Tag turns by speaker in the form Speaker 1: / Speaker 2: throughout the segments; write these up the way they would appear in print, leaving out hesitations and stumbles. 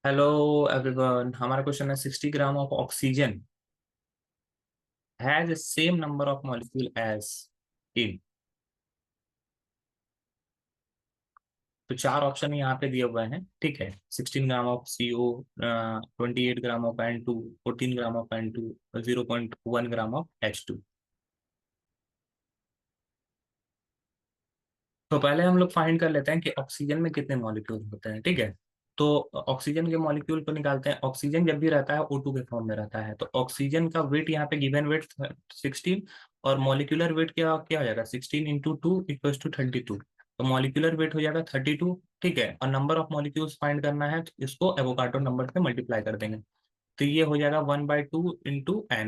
Speaker 1: Hello everyone, हमारा question है 60 gram of oxygen has same number of molecule as in. तो चार option यहाँ पे दिए हुए हैं, ठीक है। 16 gram of CO, 28 gram of N2, 14 gram of N2, 0.1 gram of H2। तो पहले हम लोग फाइंड कर लेते हैं कि ऑक्सीजन में कितने मॉलिक्यूल होते हैं, ठीक है। तो ऑक्सीजन के मॉलिक्यूल को निकालते हैं। ऑक्सीजन जब भी रहता है O2 के फॉर्म में रहता है, तो ऑक्सीजन का वेट यहाँ पे गिवन वेट 16 और मॉलिक्यूलर वेट क्या क्या हो जाएगा, 16 इंटू 2 इक्वल्स टू 32। तो मॉलिक्यूलर वेट हो जाएगा 32, ठीक है। और नंबर ऑफ मॉलिक्यूल्स फाइंड करना है, तो इसको एवोगाड्रो नंबर से मल्टीप्लाई कर देंगे। तो ये हो जाएगा 1/2 इंटू Na,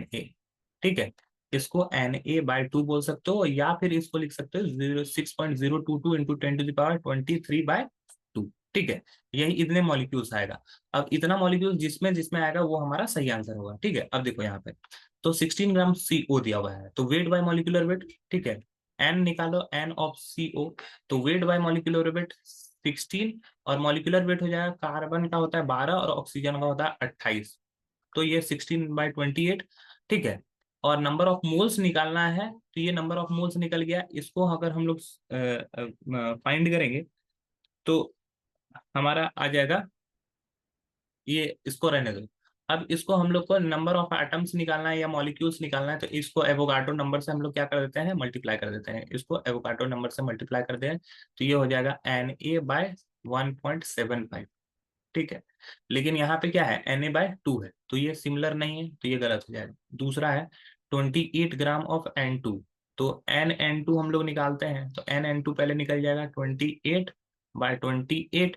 Speaker 1: ठीक है। इसको Na/2 बोल सकते हो, या फिर इसको लिख सकते हो 6.022 इंटू 10⁻23/2, ठीक है। यही इतने मॉलिक्यूल्स आएगा। अब इतना मॉलिक्यूल जिसमें जिसमें आएगा वो हमारा सही आंसर होगा, ठीक है। अब देखो यहाँ पे, तो 16 ग्राम CO दिया हुआ है, तो वेट बाय मॉलिक्यूलर वेट, ठीक है। एन निकालो, एन ऑफ CO, तो वेट बाय मॉलिक्यूलर वेट 16, और मॉलिक्यूलर वेट हो जाएगा, कार्बन का होता है 12 और ऑक्सीजन का होता है 28। तो ये 16/28, ठीक है। और नंबर ऑफ मोल्स निकालना है, तो ये नंबर ऑफ मोल्स निकल गया। इसको अगर हम लोग फाइंड करेंगे तो हमारा आ जाएगा, ये इसको रहने दो। अब इसको हम लोग को नंबर ऑफ एटम्स निकालना है या मॉलिक्यूल्स निकालना है, तो इसको एवोगाड्रो नंबर से हम लोग क्या कर देते हैं, मल्टीप्लाई कर देते हैं। इसको एवोगाड्रो नंबर से मल्टीप्लाई कर दें, तो ये हो जाएगा Na/1.75, ठीक है। लेकिन यहाँ पे क्या है, Na/2 है, तो ये सिमिलर नहीं है, तो ये गलत हो जाएगा। दूसरा है 28 ग्राम ऑफ N2, तो NN2 हम लोग निकालते हैं, तो NN2 पहले निकल जाएगा 28/28,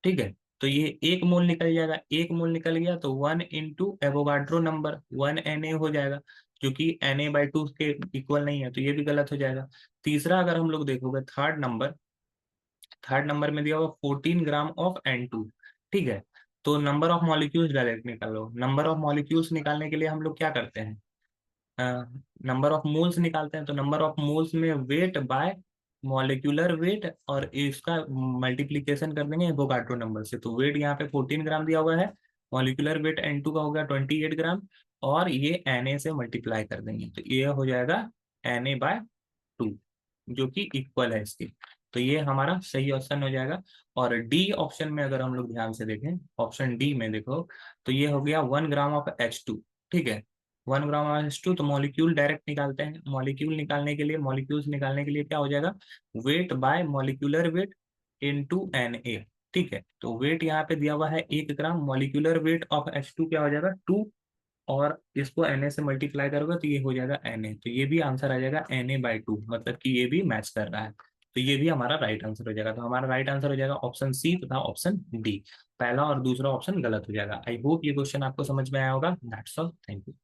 Speaker 1: ठीक है। तो ये एक मोल निकल जाएगा, एक मोल निकल गया तो 1 इंटू एवोगाड्रो नंबर 1Na हो जाएगा, जो कि Na/2 के इक्वल नहीं है, तो ये भी गलत हो जाएगा। तीसरा अगर हम लोग देखोगे, थर्ड नंबर में दिया हुआ 14 ग्राम ऑफ N2, ठीक है। तो नंबर ऑफ मॉलिक्यूल्स डायरेक्ट निकालो। नंबर ऑफ मॉलिक्यूल्स निकालने के लिए हम लोग क्या करते हैं, नंबर ऑफ मोल्स निकालते हैं। तो नंबर ऑफ मोल्स में वेट बाय मॉलिक्यूलर वेट, और इसका मल्टीप्लीकेशन कर देंगे एवोगाड्रो नंबर से। तो वेट यहाँ पे 14 ग्राम दिया हुआ है, मॉलिक्यूलर वेट N2 का हो गया 28 ग्राम, और ये Na से मल्टीप्लाई कर देंगे, तो ये हो जाएगा Na/2, जो कि इक्वल है इसके। तो ये हमारा सही ऑप्शन हो जाएगा। और डी ऑप्शन में अगर हम लोग ध्यान से देखें, ऑप्शन डी में देखो, तो ये हो गया 1 ग्राम ऑफ H2, ठीक है। 1 ग्राम ऑफ H2, तो मॉलिक्यूल डायरेक्ट निकालते हैं। मॉलिक्यूल्स निकालने के लिए क्या हो जाएगा, weight by molecular weight into Na, ठीक है। तो वेट यहाँ पे दिया हुआ है 1 ग्राम, मॉलिक्यूलर वेट ऑफ H2 क्या हो जाएगा 2, और इसको Na से मल्टीप्लाई करोगे तो ये हो जाएगा Na। तो ये भी आंसर आ जाएगा Na/2, मतलब कि ये भी मैच कर रहा है। तो ये भी हमारा राइट आंसर हो जाएगा। तो हमारा राइट आंसर हो जाएगा ऑप्शन सी तथा ऑप्शन डी। पहला और दूसरा ऑप्शन गलत हो जाएगा। आई होप ये क्वेश्चन आपको समझ में आया होगा। That's all, thank you.